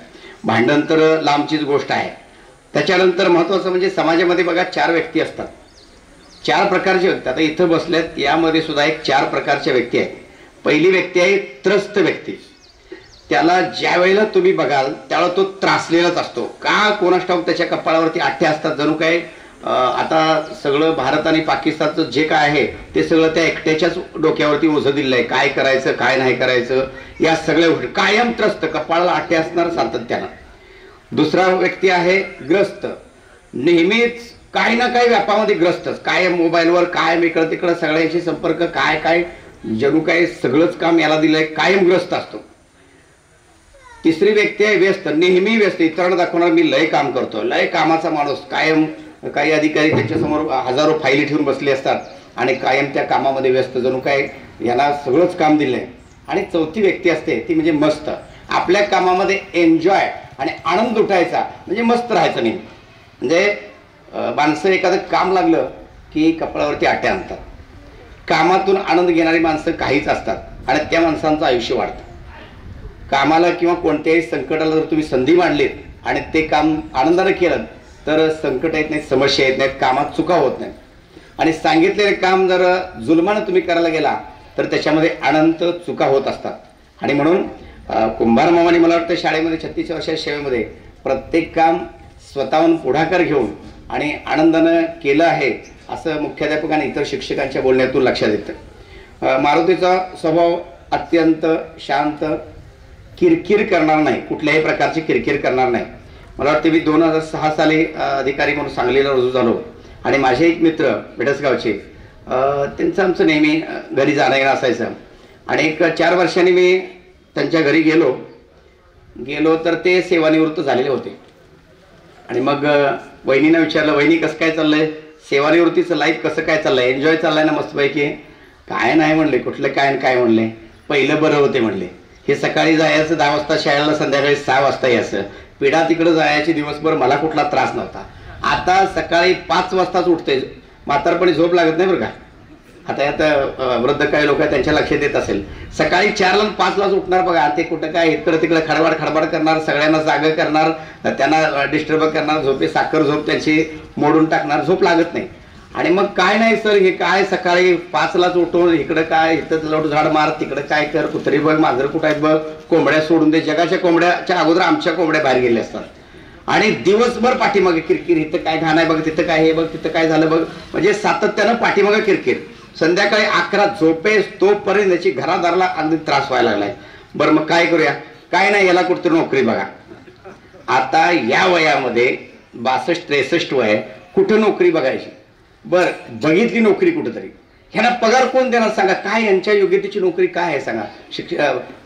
भांडण तर लांबचीच गोष्ट आहे. त्याच्यानंतर महत्त्वाचं म्हणजे समाजामध्ये बघा 4 व्यक्ती असतात, 4 प्रकारचे व्यक्ती. आता इथं बसल्यात यामध्ये सुद्धा एक 4 प्रकारच्या व्यक्ती आहेत. पहिली व्यक्ती आहे त्रस्त व्यक्ती. त्याला ज्या वेळेला तुम्ही बघाल त्यावेळेला तो त्रासलेलाच असतो. का कोणास ठाऊक त्याच्या कपाळावरती आठ्या असतात. जणू काय आता सगळं भारत आणि पाकिस्तानचं जे काय आहे ते सगळं त्या एकट्याच्याच डोक्यावरती ओझं दिलेलं आहे. काय करायचं, काय नाही करायचं, या सगळ्या गोष्टी. कायम त्रस्त, कपाळाला आठ्या असणार सातत्यानं. दुसरा व्यक्ती आहे ग्रस्त. नेहमीच काही ना काही व्यापामध्ये ग्रस्तच. कायम मोबाईलवर, कायम इकडं तिकडं सगळ्यांशी संपर्क, काय काय जणू काय सगळंच काम याला दिलंय, कायम ग्रस्त असतो. तिसरी व्यक्ती आहे व्यस्त. नेहमी व्यस्त, इतरांना दाखवणार मी लय काम करतो, लय कामाचा माणूस. कायम काही अधिकारी त्यांच्यासमोर हजारो फायली ठेवून बसले असतात आणि कायम त्या कामामध्ये व्यस्त, जणू काय याला सगळंच काम दिलंय. आणि चौथी व्यक्ती असते ती म्हणजे मस्त. आपल्या कामामध्ये एन्जॉय आणि आनंद उठायचा, म्हणजे मस्त राहायचं नाही. म्हणजे माणसं एखादं काम लागलं की कपाळावरती आट्या आणतात. कामातून आनंद घेणारी माणसं काहीच असतात आणि त्या माणसांचं आयुष्य वाढतं. कामाला किंवा कोणत्याही संकटाला जर तुम्ही संधी मांडलीत आणि ते काम आनंदाने केलं तर संकट येत नाहीत, समस्या येत नाहीत, कामात चुका होत नाहीत. आणि सांगितलेले काम जर जुलमानं तुम्ही करायला गेला तर त्याच्यामध्ये अनंत चुका होत असतात. आणि म्हणून कुंभार मामाने मला वाटतं शाळेमध्ये 36 वर्षाच्या सेवेमध्ये प्रत्येक काम स्वतःहून पुढाकार घेऊन आणि आनंदानं केलं आहे असं मुख्याध्यापक आणि इतर शिक्षकांच्या बोलण्यातून लक्षात येतं. मारुतीचा स्वभाव अत्यंत शांत, किरकिर करणार नाही, कुठल्याही प्रकारची किरकिर करणार नाही. मला वाटतं मी 2006 साली अधिकारी म्हणून सांगलीला रुजू झालो आणि माझे एक मित्र बेडसगावचे, त्यांचं आमचं नेहमी घरी जाणं येणं असायचं. आणि एक 4 वर्षांनी मी त्यांच्या घरी गेलो तर ते सेवानिवृत्त झालेले होते. आणि मग वहिनीनं विचारलं, वहिनी कसं काय चाललंय, सेवानिवृत्तीचं लाईफ कसं काय चाललंय, एन्जॉय चाललंय ना मस्तपैकी? काय नाही म्हणले, कुठलं काय काय म्हणले, पहिलं बरं होते म्हणले. हे सकाळी जायचं 10 वाजता शाळेला, संध्याकाळी 6 वाजता यायचं, पिढा तिकडं जायची दिवसभर, मला कुठला त्रास नव्हता. आता सकाळी 5 वाजताच उठते, म्हातारपणी झोप लागत नाही बरं का. आता यात वृद्ध काही लोक त्यांच्या लक्षात येत असेल, सकाळी 4ला आणि 5लाच उठणार बघा. ते कुठं काय इकडं तिकडं खडबड करणार, सगळ्यांना जागा करणार, त्यांना डिस्टर्ब करणार, झोपे साखर झोप त्यांची मोडून टाकणार, झोप लागत नाही. आणि मग काय नाही सर, हे काय सकाळी 5लाच उठून इकडं काय, इथं लोट झाड मार, तिकडं काय कर, कुत्री बघ, मांजर कुठं आहेत बघ, कोंबड्या सोडून दे. जगाच्या कोंबड्याच्या अगोदर आमच्या कोंबड्या बाहेर गेल्या असतात. आणि दिवसभर पाठीमागे किरकिर, इथं काय घाण आहे बघ, तिथं काय हे बघ, तिथं काय झालं बघ, म्हणजे सातत्यानं पाठीमागे किरकिर. संध्याकाळी 11 झोपेस तोपर्यंत त्याची घरादाराला अगदी त्रास व्हायला लागलाय. बरं मग काय करूया, काय नाही, याला कुठतरी नोकरी बघा. आता या वयामध्ये 62-63 वय, कुठं नोकरी बघायची? बर बघितली नोकरी कुठंतरी, ह्यांना पगार कोण देणार सांगा? काय यांच्या योग्यतेची नोकरी काय आहे सांगा?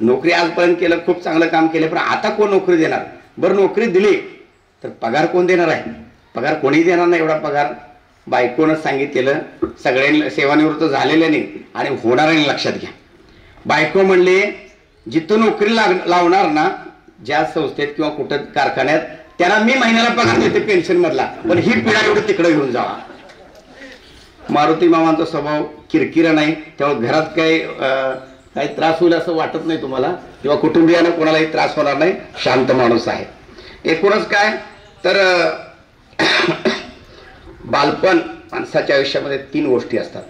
नोकरी आजपर्यंत केलं, खूप चांगलं काम केलं, पण आता कोण नोकरी देणार? बरं नोकरी दिली तर पगार कोण देणार आहे? पगार कोणी देणार नाही. एवढा पगार बायकोनं सांगितलेलं, सगळ्यांनी सेवानिवृत्त झालेल्याने आणि होणाऱ्याने लक्षात घ्या. बायको म्हणले, जिथं नोकरी लावणार ना, ज्या संस्थेत किंवा कुठं कारखान्यात, त्यांना मी महिन्याला पगार देते पेन्शन मधला, पण ही पिढा एवढं तिकडे घेऊन जावा. मारुती मामांचा स्वभाव किरकिरा नाही, त्यामुळे घरात काही त्रास होईल असं वाटत नाही तुम्हाला, किंवा कुटुंबियांना कोणालाही त्रास होणार नाही, शांत माणूस आहे. एकूणच काय तर बालपण माणसाच्या आयुष्यामध्ये 3 गोष्टी असतात,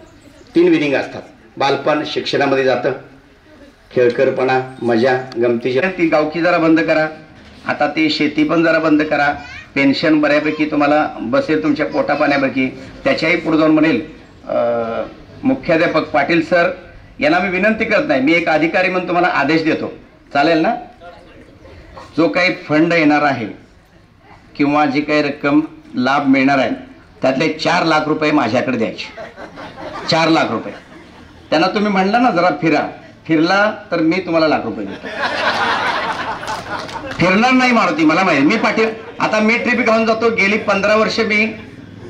3 विनिंग असतात. बालपण शिक्षणामध्ये जातं, खेळकरपणा, मजा, गमतीची. ती गावकी जरा बंद करा, आता ती शेती पण जरा बंद करा, पेन्शन बऱ्यापैकी तुम्हाला बसेल तुमच्या पोटापाण्यापैकी. त्याच्याही पुढे जाऊन म्हणेल मुख्याध्यापक पाटील सर यांना मी विनंती करत नाही, मी एक अधिकारी म्हणून तुम्हाला आदेश देतो, चालेल ना? जो काही फंड येणार आहे किंवा जी काही रक्कम लाभ मिळणार आहे त्यातले 4 लाख रुपये माझ्याकडे द्यायचे. 4 लाख रुपये त्यांना तुम्ही म्हणला ना जरा फिरला तर मी तुम्हाला लाख रुपये देतो. फिरणार नाही मारुती, मला माहिती, मी आता मी ट्रिप घेऊन जातो. गेली 15 वर्ष मी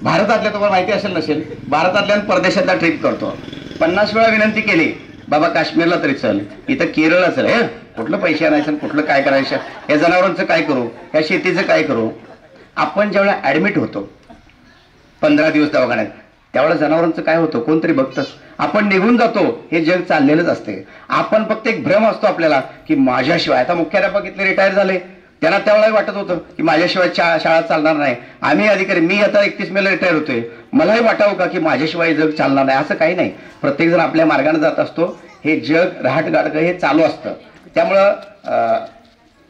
भारतातल्या, तुम्हाला माहिती असेल नसेल, भारतातल्या आणि परदेशातल्या ट्रिप करतो. 50 वेळा विनंती केली, बाबा काश्मीरला तरी चल, इथं केरळला चल, हे कुठलं पैसे आणायचं, कुठलं काय करायचं, या जनावरांचं काय करू, या शेतीचं काय करू. आपण ज्यावेळेला ऍडमिट होतो 15 दिवस दवाखान्यात, त्यावेळेला जनावरांचं काय होतं कोणतरी बघतच. आपण निघून जातो, हे जग चाललेलंच असते. आपण फक्त एक भ्रम असतो आपल्याला की माझ्याशिवाय, आता मुख्याध्यापक इथले रिटायर झाले, त्यांना त्यावेळेला वाटत होतं की माझ्याशिवाय शाळा चालणार नाही. आम्ही अधिकारी, मी आता 31 मेला रिटायर होतोय, मलाही वाटावं का की माझ्याशिवाय जग चालणार नाही? असं काही नाही, प्रत्येक जण आपल्या मार्गाने जात असतो. हे जग रहाटगाडगं हे चालू असतं. त्यामुळं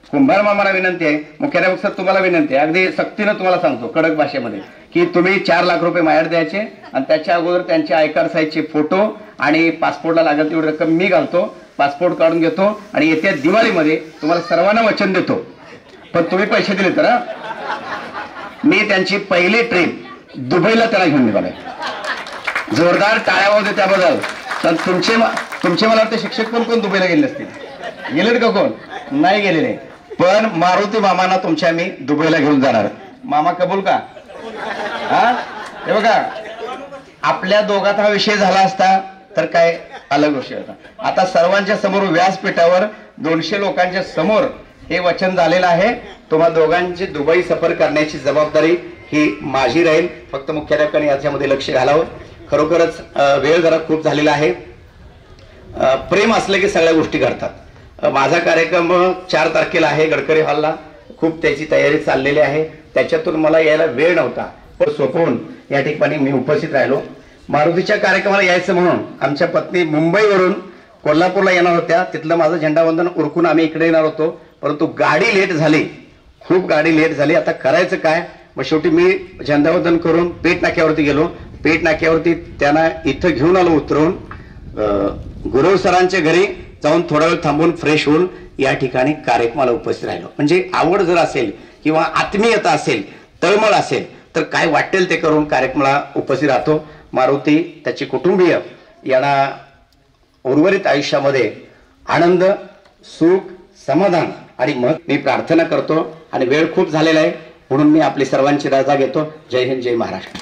कुंभार मामाला विनंती आहे, मुख्याध्यापक सर तुम्हाला विनंती आहे, अगदी सक्तीनं तुम्हाला सांगतो कडक भाषेमध्ये, की तुम्ही 4 लाख रुपये माझ्याकडे द्यायचे आणि त्याच्या अगोदर त्यांचे आय कार्ड साईजचे फोटो आणि पासपोर्टला लागेल तेवढी रक्कम मी घालतो, पासपोर्ट काढून घेतो आणि येत्या दिवाळीमध्ये तुम्हाला सर्वांना वचन देतो, पण तुम्ही पैसे दिले तर मी त्यांची पहिली ट्रिप दुबईला त्याला घेऊन निघालोय. जोरदार टाळ्या होते त्याबद्दल. तर तुमचे मला वाटतं शिक्षक पण कोण दुबईला गेले असतील, गेलेत का कोण? नाही गेलेले. पण मारुती मामांना तुमच्या मी दुबईला घेऊन जाणार. मामा कबूल का? हा हे बघा, आपल्या दोघात हा विषय झाला असता तर काय अलग विषय होता. आता सर्वांच्या समोर व्यासपीठावर 200 लोकांच्या समोर हे वचन झालेलं आहे. तुम्हा दोघांची दुबई सफर करण्याची जबाबदारी ही माझी राहील. फक्त मुख्याध्यापकांनी याच्यामध्ये लक्ष घालावं. खरोखरच वेळ जरा खूप झालेला आहे. प्रेम असलं की सगळ्या गोष्टी घडतात. माझा कार्यक्रम 4 तारखेला आहे गडकरी हॉलला. खूप त्याची तयारी चाललेली आहे, त्याच्यातून मला यायला वेळ नव्हता, पण सोपवून या ठिकाणी मी उपस्थित राहिलो. मारुतीच्या कार्यक्रमाला यायचं म्हणून आमच्या पत्नी मुंबईवरून कोल्हापूरला येणार होत्या, तिथलं माझं झेंडावंदन उरकून आम्ही इकडे येणार होतो, परंतु गाडी लेट झाली, खूप गाडी लेट झाली. आता करायचं काय, मग शेवटी मी झेंडावंदन करून पेठ नाक्यावरती गेलो. पेठ नाक्यावरती त्यांना इथं घेऊन आलो उतरवून. गुरव सरांच्या घरी जाऊन थोडा वेळ थांबून फ्रेश होऊन या ठिकाणी कार्यक्रमाला उपस्थित राहिलो. म्हणजे आवड जर असेल किंवा आत्मीयता असेल, तळमळ असेल, तर काय वाटेल ते करून कार्यक्रमाला उपस्थित राहतो. मारुती, त्याचे कुटुंबीय यांना उर्वरित आयुष्यामध्ये आनंद, सुख, समाधान आणि मग मी प्रार्थना करतो. आणि वेळ खूप झालेला आहे म्हणून मी आपली सर्वांची रजा घेतो. जय हिंद, जय महाराष्ट्र.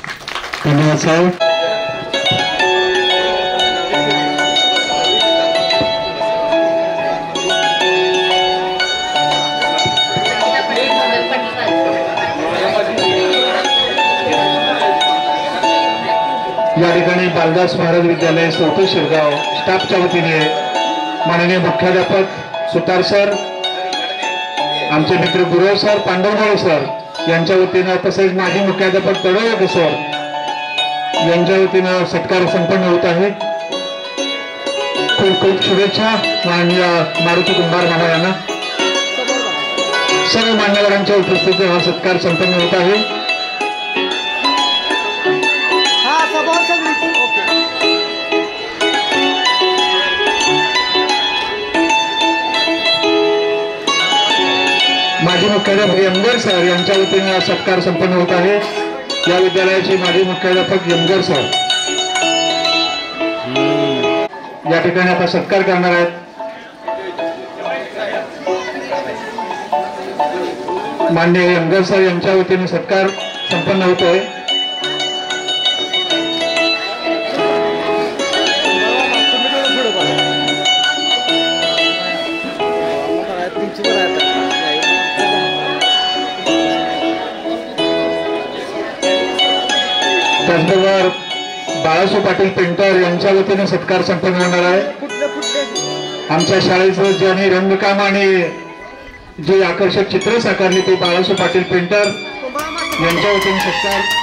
धन्यवाद साहेब. या ठिकाणी बालदास महाराज विद्यालय सौथ शिरगाव स्टाफच्या वतीने माननीय मुख्याध्यापक सुतार सर, आमचे मित्र गुरव सर, पांडवगाव सर यांच्या वतीनं, तसेच माजी मुख्याध्यापक तळवगे सर यांच्या वतीनं सत्कार संपन्न होत आहे. खूप खूप शुभेच्छा माननीय मारुती कुंभार मामा यांना. सर्व मान्यवरांच्या उपस्थितीत हा सत्कार संपन्न होत आहे. माजी मुख्याध्यापक यमगर सर यांच्या वतीने हा सत्कार संपन्न होत आहे. या विद्यालयाचे माजी मुख्याध्यापक यमगर सर या ठिकाणी आता सत्कार करणार आहेत. माननीय यमगर सर यांच्या वतीने सत्कार संपन्न होतोय. त्याचबरोबर बाळासाहेब पाटील पेंटर यांच्या वतीने सत्कार संपन्न होणार आहे. आमच्या शाळेचं ज्यांनी रंगकाम आणि जे आकर्षक चित्र साकारले ते बाळासाहेब पाटील पेंटर यांच्या वतीने सत्कार